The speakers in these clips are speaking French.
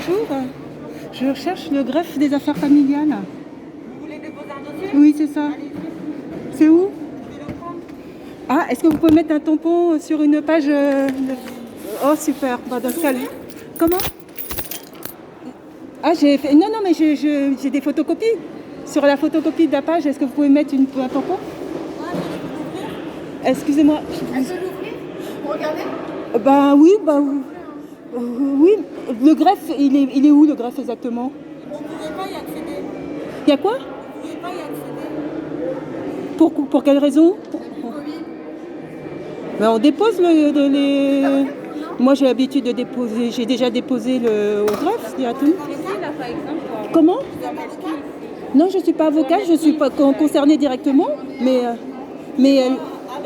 bonjour. Je recherche le greffe des affaires familiales. Vous voulez déposer un dossier? Oui, c'est ça. C'est où? Je vais le prendre. Ah, est-ce que vous pouvez mettre un tampon sur une page Oh, super. Bah, dans ce cas, comment? Ah, j'ai fait... Non, non, mais j'ai des photocopies. Sur la photocopie de la page, est-ce que vous pouvez mettre un tampon? Ouais, mais je peux l'ouvrir. Excusez-moi. Elle peut l'ouvrir? Vous regardez? Bah oui, bah oui. Oui, le greffe, il est où le greffe exactement? Vous ne pouvez pas y accéder. Il y a quoi? Vous ne pouvez pas y accéder. Pour quelle raison? Depuis Covid. Ben, on dépose les... Moi j'ai l'habitude de déposer, j'ai déjà déposé au greffe directement. Ici, là, par exemple. Comment? Vous êtes avocat? Non, je ne suis pas avocate, je ne suis pas concernée directement, mais Avec le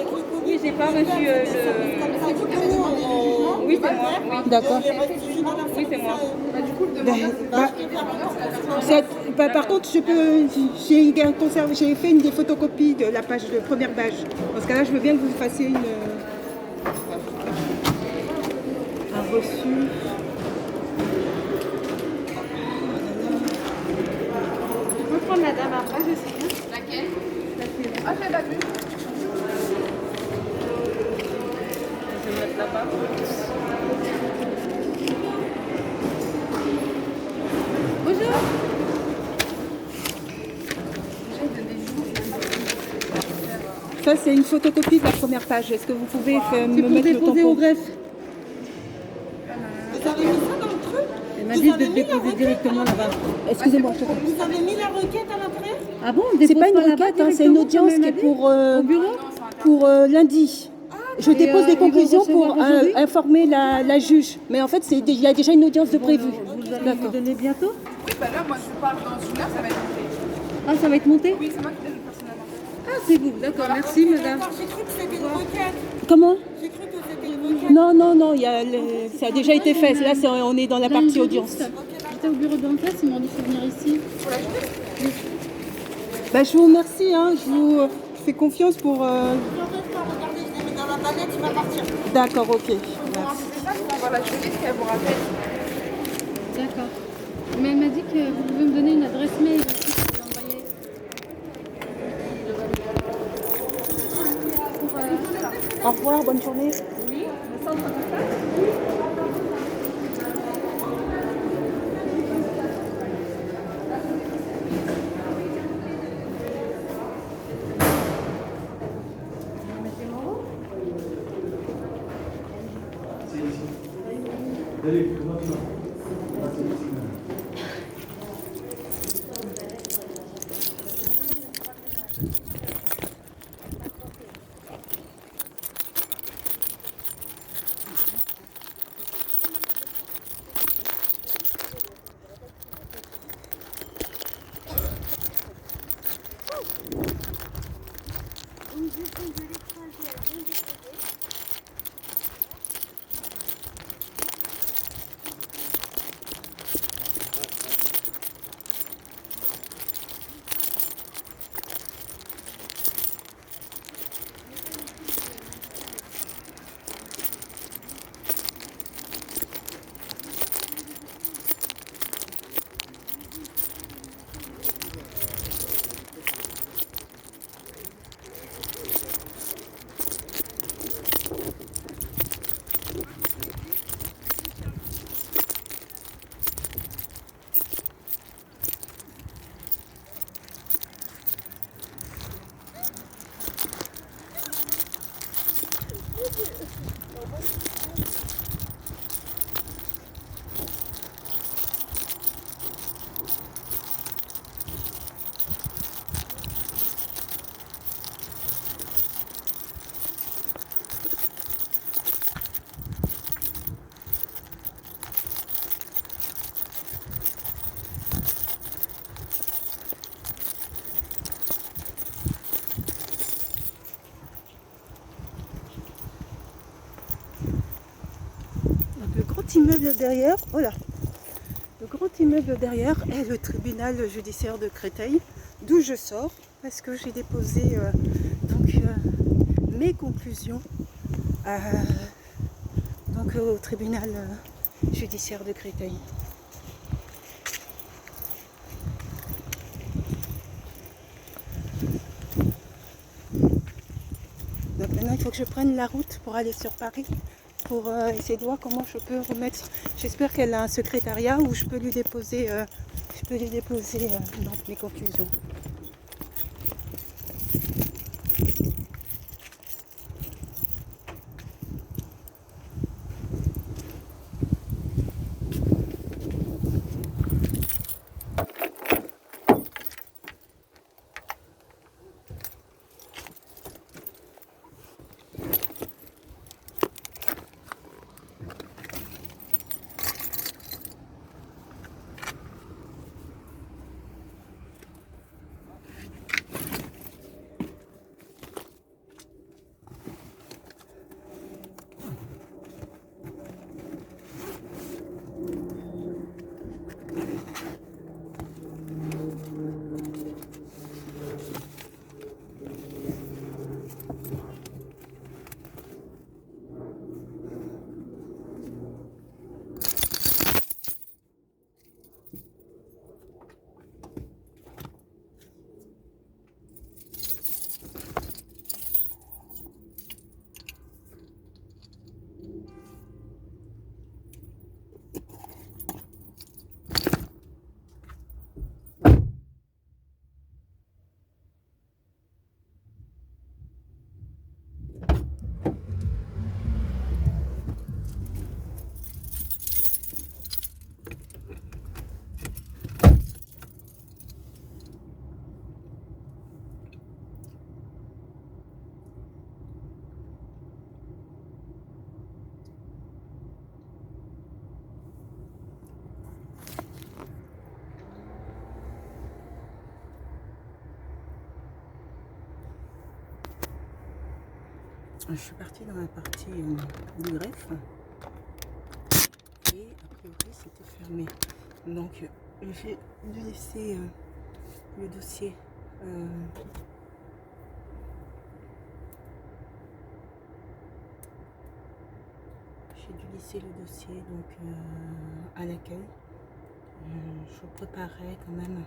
Covid. Oui, j'ai pas reçu C'est vous qui avez demandé le jugement? Oui, c'est moi. Oui, d'accord. oui c'est moi. Par contre, j'ai fait des photocopies de la page, de première page. Dans ce cas-là, je veux bien que vous fassiez un reçu. Je peux prendre la dame après, je sais bien. Laquelle? Ah, je l'ai pas vue. Je vais mettre là-bas. Bonjour. Ça, c'est une photocopie de la première page. Est-ce que vous pouvez me Pour mettre le déposer tampon? au greffe. Vous avez mis ça dans le truc? Elle m'a Vous dit avez de mis la déposer requête directement là-bas. Excusez-moi. Vous avez mis la requête à l'intérieur? Ah bon? C'est pas une requête, hein, c'est une audience qui est Au bureau? pour lundi. Je dépose des ils vont conclusions pour recevoir aujourd'hui informer la juge. Mais en fait, il y a déjà une audience de prévue. Vous allez D'accord. vous donner bientôt? Oui, bah là, moi, je pars dans une heure, ça va être monté. Ah, ça va être monté? Oui, c'est moi qui donne personnellement. Ah, c'est vous. D'accord, merci madame. D'accord, j'ai cru que c'était une requête. Comment? J'ai cru que c'était une requête. Non, non, non, ça a déjà été fait. Là, on est dans la partie audience. J'étais au bureau d'enquête, ils m'ont dit de venir ici. Bah, je vous remercie, hein, je vous fais confiance pour... Je n'arrête pas, regardez, je l'ai mis dans la palette, il va partir. D'accord, ok. C'est ça, je vous envoie la juriste qu'elle vous rappelle. D'accord. Mais elle m'a dit que vous pouvez me donner une adresse mail aussi pour lui envoyer. Au revoir, bonne journée. Le grand immeuble derrière, voilà. Le grand immeuble derrière est le tribunal judiciaire de Créteil, d'où je sors, parce que j'ai déposé mes conclusions au tribunal judiciaire de Créteil. Maintenant, il faut que je prenne la route pour aller sur Paris, pour essayer de voir comment je peux remettre. J'espère qu'elle a un secrétariat où je peux lui déposer, donc mes conclusions. Je suis partie dans la partie du greffe et a priori c'était fermé. Donc j'ai dû laisser le dossier donc à l'accueil. Je préparerai quand même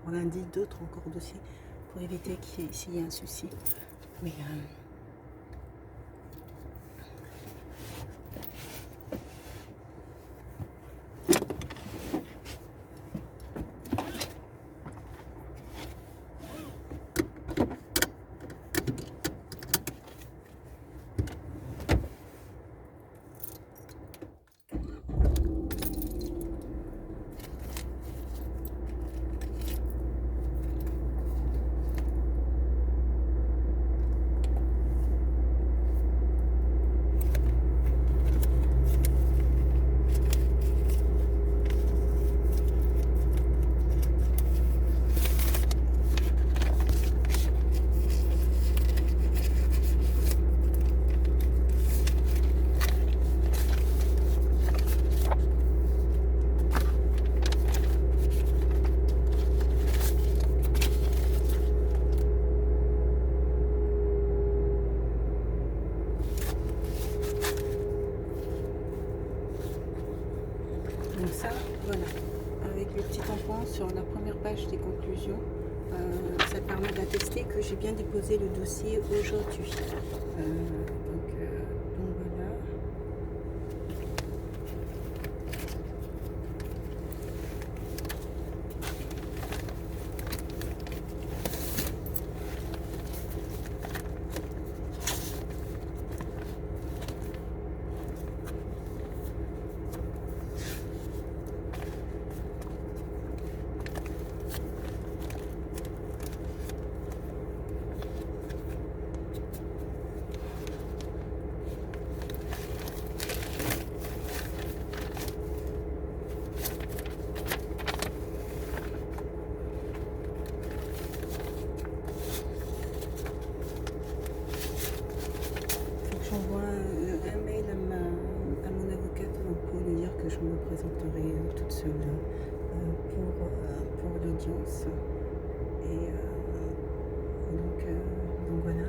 pour lundi d'autres encore dossiers pour éviter s'il y a un souci. Mais donc ça, voilà, avec le petit tampon sur la première page des conclusions, ça permet d'attester que j'ai bien déposé le dossier aujourd'hui. Donc voilà. J'envoie un mail à mon avocate pour lui dire que je me présenterai toute seule pour l'audience. Et donc voilà.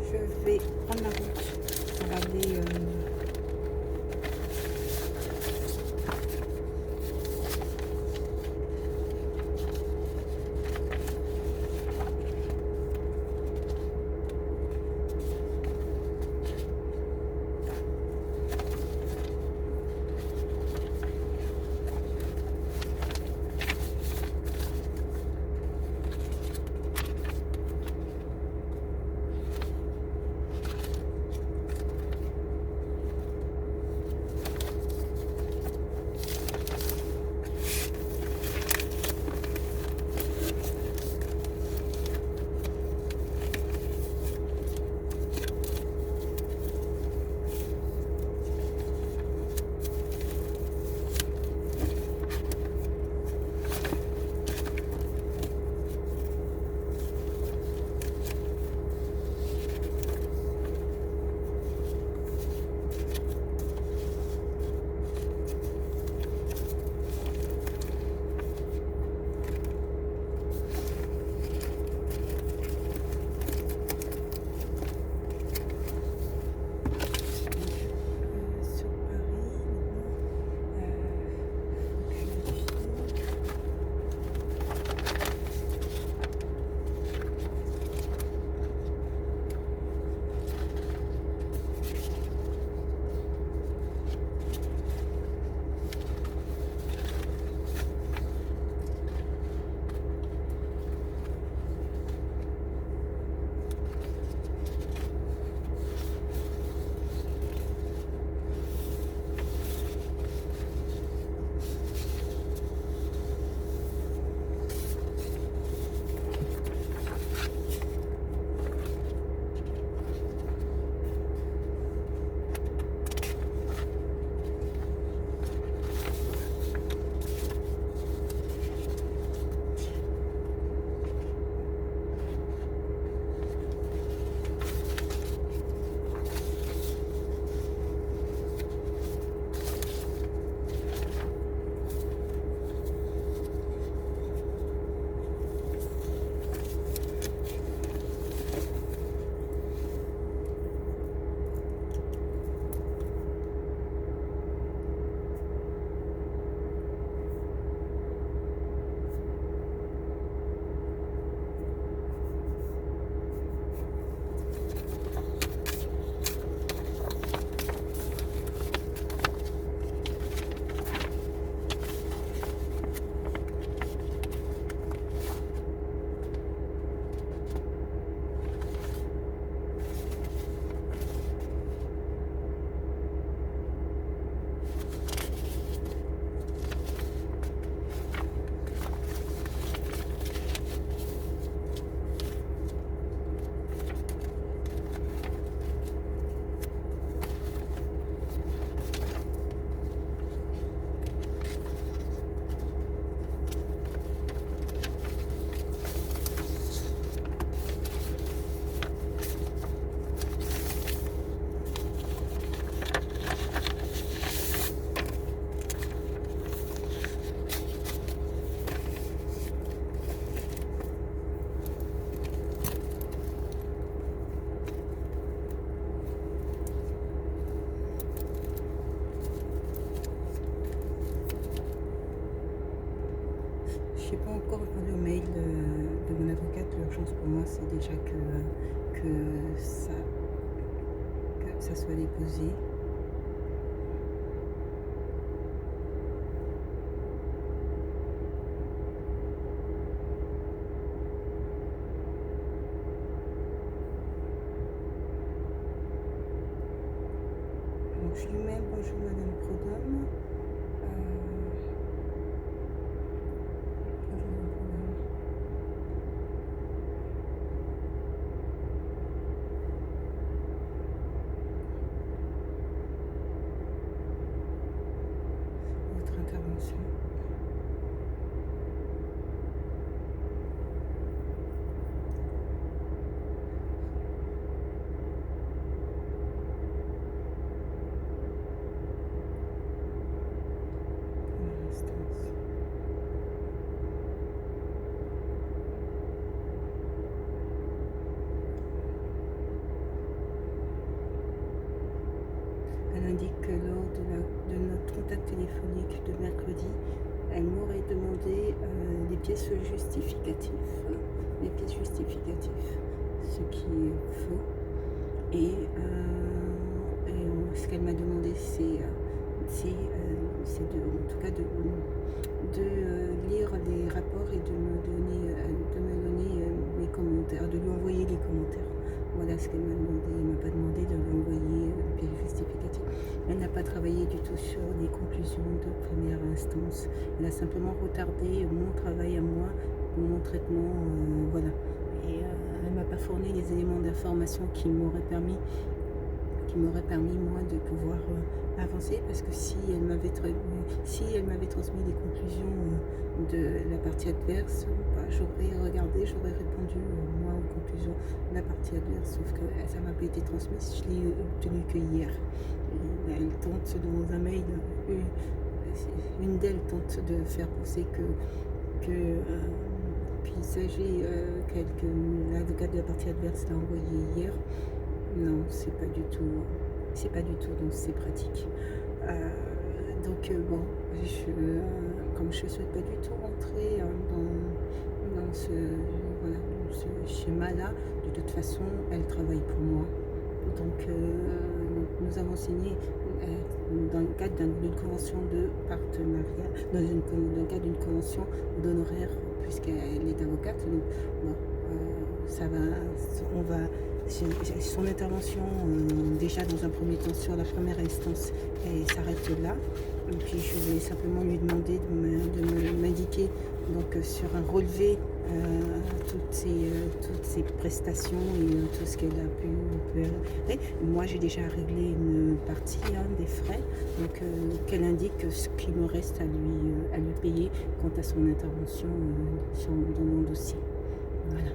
Je vais prendre la route pour aller j'ai pas encore le mail de mon avocate. L'urgence pour moi, c'est déjà que ça soit déposé. Donc je lui mets bonjour Madame Prodhomme. Bonjour Madame Prodhomme. Votre intervention. Première instance. Elle indique que lors de notre contact téléphonique de mercredi, elle m'aurait demandé des pièces justificatives. Des pièces justificatives, ce qui est faux. Et ce qu'elle m'a demandé, c'est en tout cas de lire les rapports et de me donner les commentaires, de lui envoyer les commentaires. Voilà ce qu'elle m'a demandé. Elle ne m'a pas demandé de lui envoyer les pièces justificatives. Elle n'a pas travaillé du tout sur les conclusions de première instance. Elle a simplement retardé mon travail à moi, mon traitement, voilà. Et elle ne m'a pas fourni les éléments d'information qui m'auraient permis moi de pouvoir avancer, parce que si elle m'avait transmis les conclusions de la partie adverse, bah, j'aurais regardé, j'aurais répondu moi aux conclusions de la partie adverse, sauf que ça m'a pas été transmis, je l'ai obtenu que hier. Et elle tente dans un mail, une d'elles tente de faire penser qu'il s'agit que l'avocate de la partie adverse l'a envoyé hier. Non, c'est pas du tout dans ces pratiques. Donc bon, comme je ne souhaite pas du tout rentrer dans ce schéma-là, de toute façon, elle travaille pour moi. Donc nous avons signé dans le cadre d'une convention de partenariat, dans le cadre d'une convention d'honoraires, puisqu'elle est avocate. Donc bon, ça va, on va. Son intervention, déjà dans un premier temps sur la première instance, elle s'arrête là. Et puis je vais simplement lui demander de m'indiquer donc sur un relevé toutes ces prestations et tout ce qu'elle a pu faire. Moi j'ai déjà réglé une partie des frais, donc qu'elle indique ce qui me reste à lui payer quant à son intervention dans mon dossier. Voilà.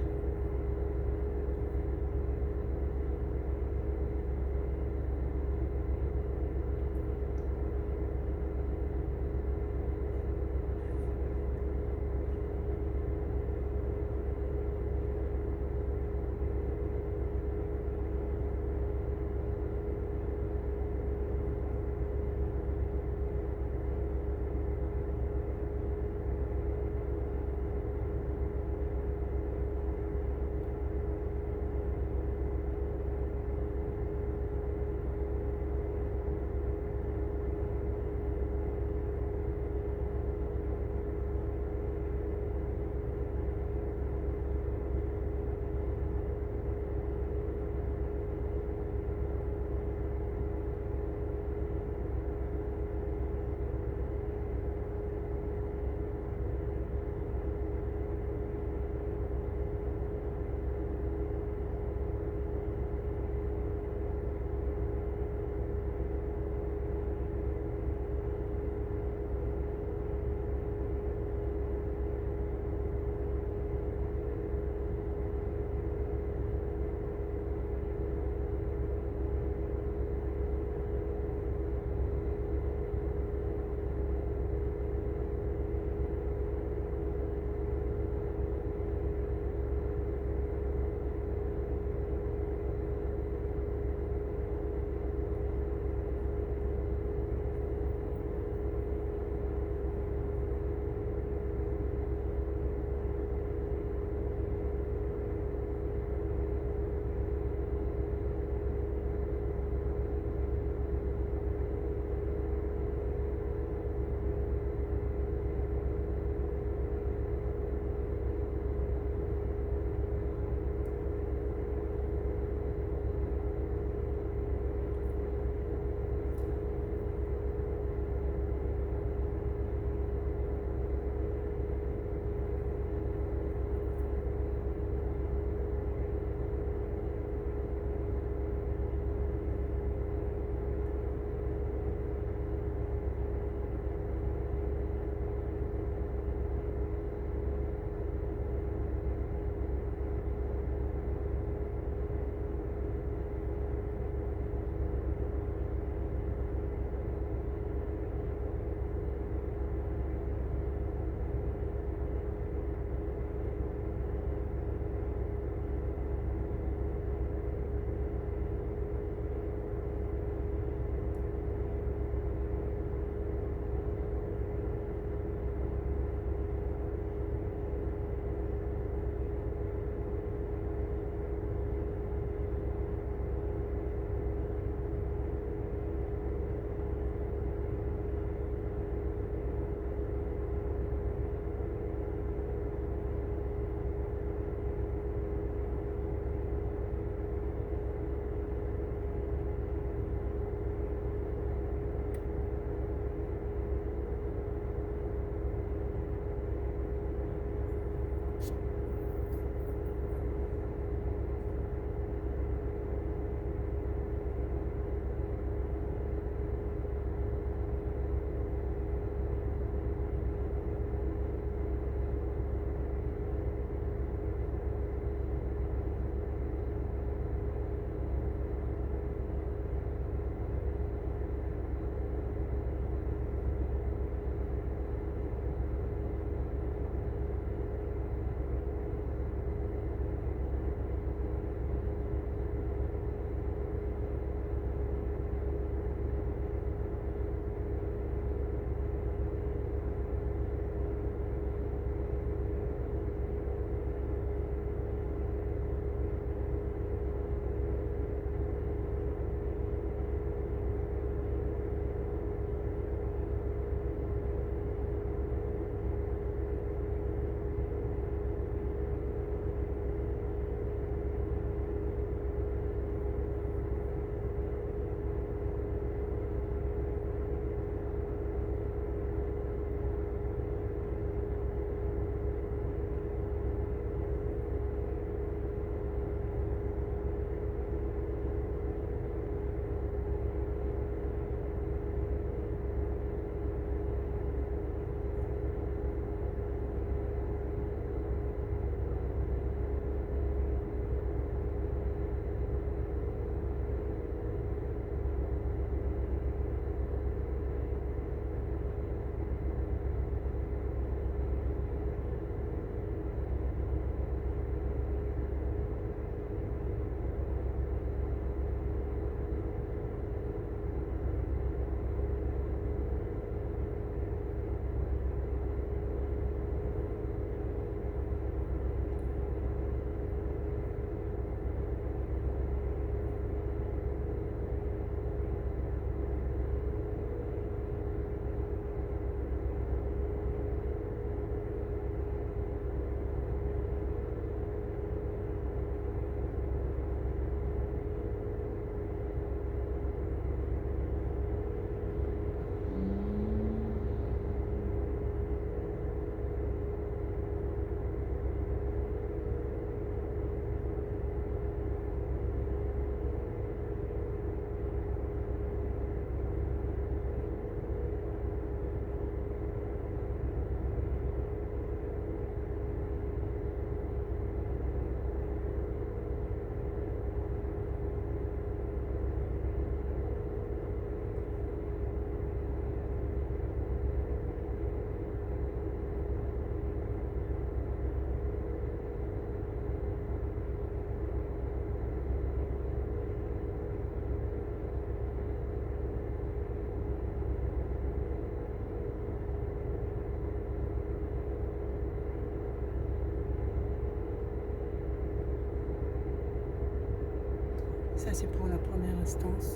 instance.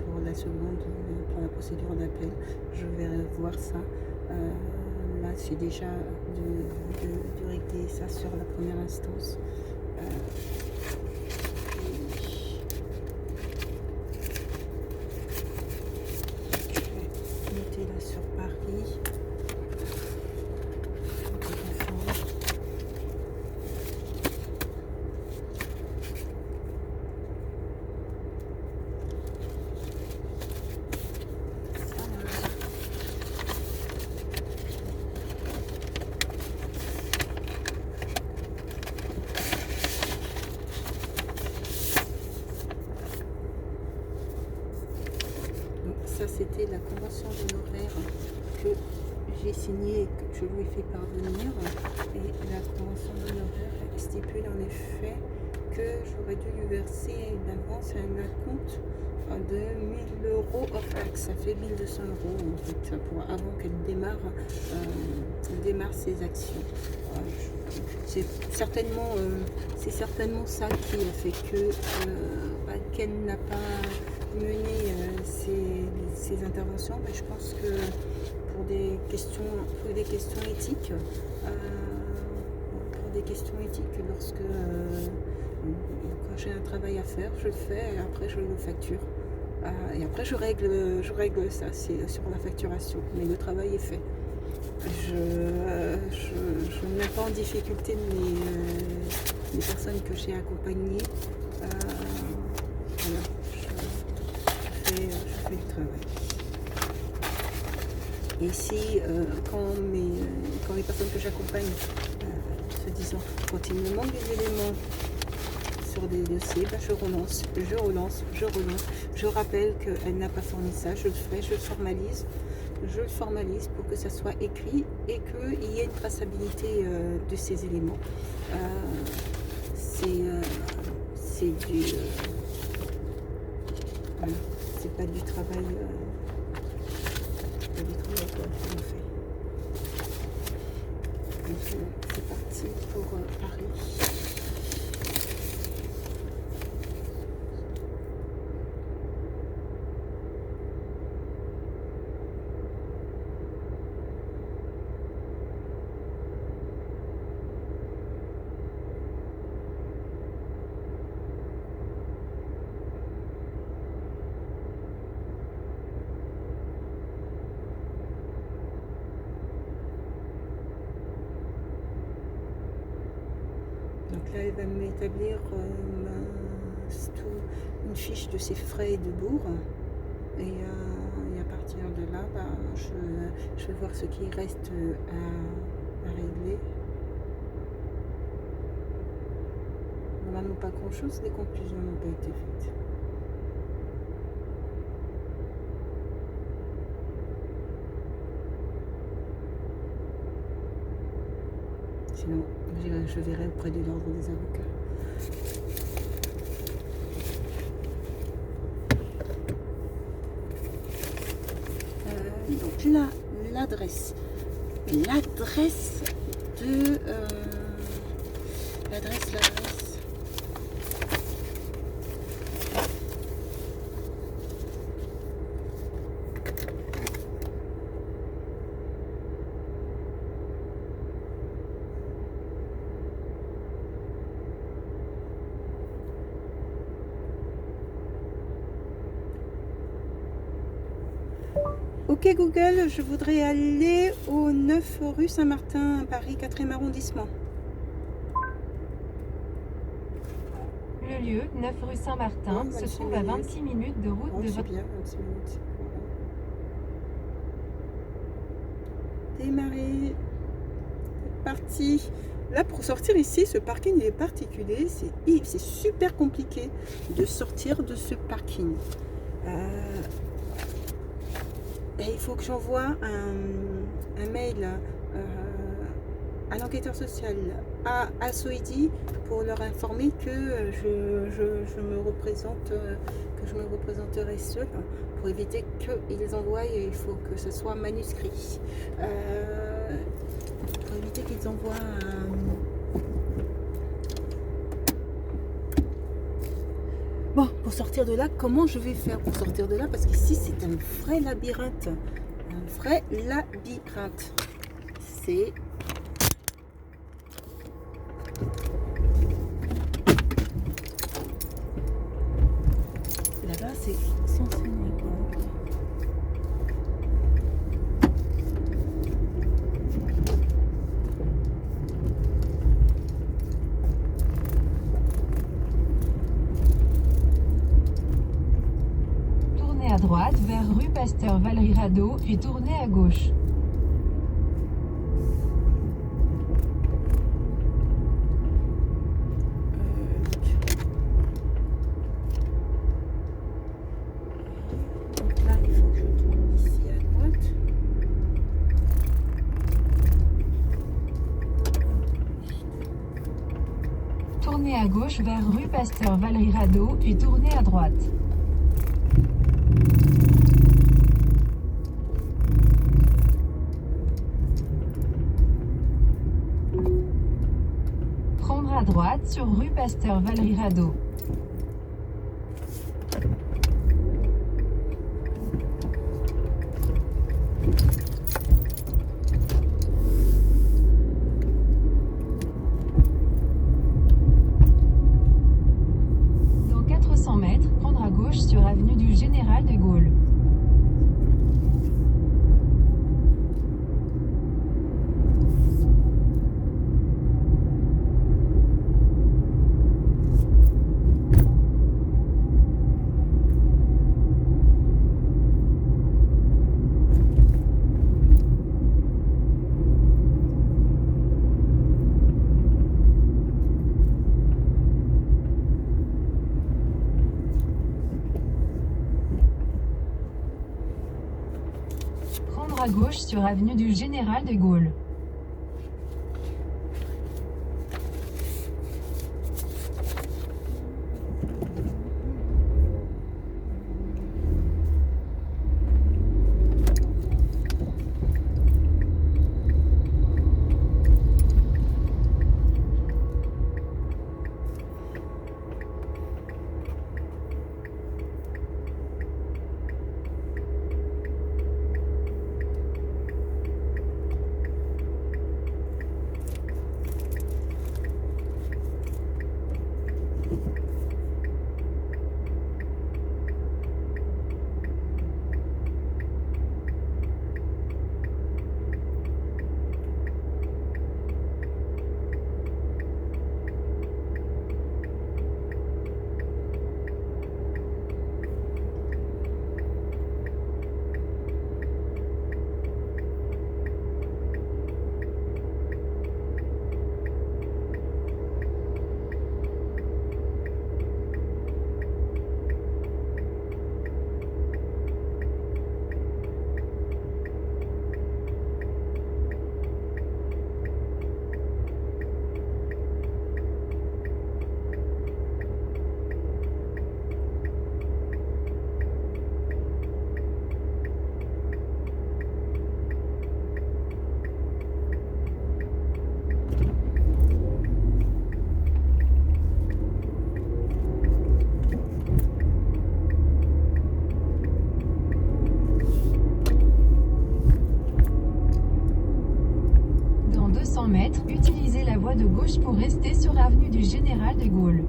Pour la seconde, pour la procédure d'appel, je vais voir ça. Là, c'est déjà de régler ça sur la première instance. Je vais noter là sur Paris. Ça, c'était la convention d'honoraires que j'ai signée et que je lui ai fait parvenir. Et la convention d'honoraires stipule en effet que j'aurais dû lui verser une avance et un acompte de 1 000 € hors taxe. Ça fait 1 200 € en fait, avant qu'elle démarre ses actions. C'est certainement ça qui a fait que qu'elle n'a pas mené ces interventions. Mais je pense que pour des questions éthiques, lorsque quand j'ai un travail à faire, je le fais et après je le facture. Et après je règle ça, c'est sur la facturation, mais le travail est fait. Je ne mets pas en difficulté les personnes que j'ai accompagnées. Voilà, je fais le travail. Et si quand les personnes que j'accompagne se disant quand il me manque des éléments sur des dossiers, je relance, je rappelle qu'elle n'a pas fourni ça, je le fais, je le formalise pour que ça soit écrit et qu'il y ait une traçabilité de ces éléments. C'est du voilà, c'est pas du travail qu'on fait. Donc c'est parti pour Paris. Donc là, elle va m'établir une fiche de ses frais de bourg. Et à partir de là, je vais voir ce qui reste à régler. Normalement, pas grand-chose, les conclusions n'ont pas été faites. Sinon, je verrai auprès de l'ordre des avocats. Donc là, l'adresse de l'adresse. Ok Google, je voudrais aller au 9 rue Saint-Martin à Paris, 4e arrondissement. Le lieu, 9 rue Saint-Martin, se trouve à 26 minutes de route de votre... Bien, 26 minutes. Démarrer. C'est parti. Là, pour sortir ici, ce parking il est particulier. C'est super compliqué de sortir de ce parking. Et il faut que j'envoie un mail à l'enquêteur social, à Soidi, pour leur informer que je me représenterai seule, pour éviter qu'ils envoient, et il faut que ce soit manuscrit. Pour éviter qu'ils envoient Bon, pour sortir de là, comment je vais faire pour sortir de là? Parce qu'ici, c'est un vrai labyrinthe. Un vrai labyrinthe. C'est... Là-bas, c'est s'enseigner. Tournez à droite vers rue Pasteur Valérie Radeau, puis tournez à gauche. Donc là, il faut que je tourne ici à droite. Tournez à gauche vers rue Pasteur Valérie Radeau, puis tournez à droite. Prendre à droite sur rue Pasteur Valérie Radeau. Dans 400 mètres, prendre à gauche sur avenue du Général de Gaulle. Prendre à gauche sur avenue du Général de Gaulle. Dans 200 mètres, utilisez la voie de gauche pour rester sur avenue du Général de Gaulle.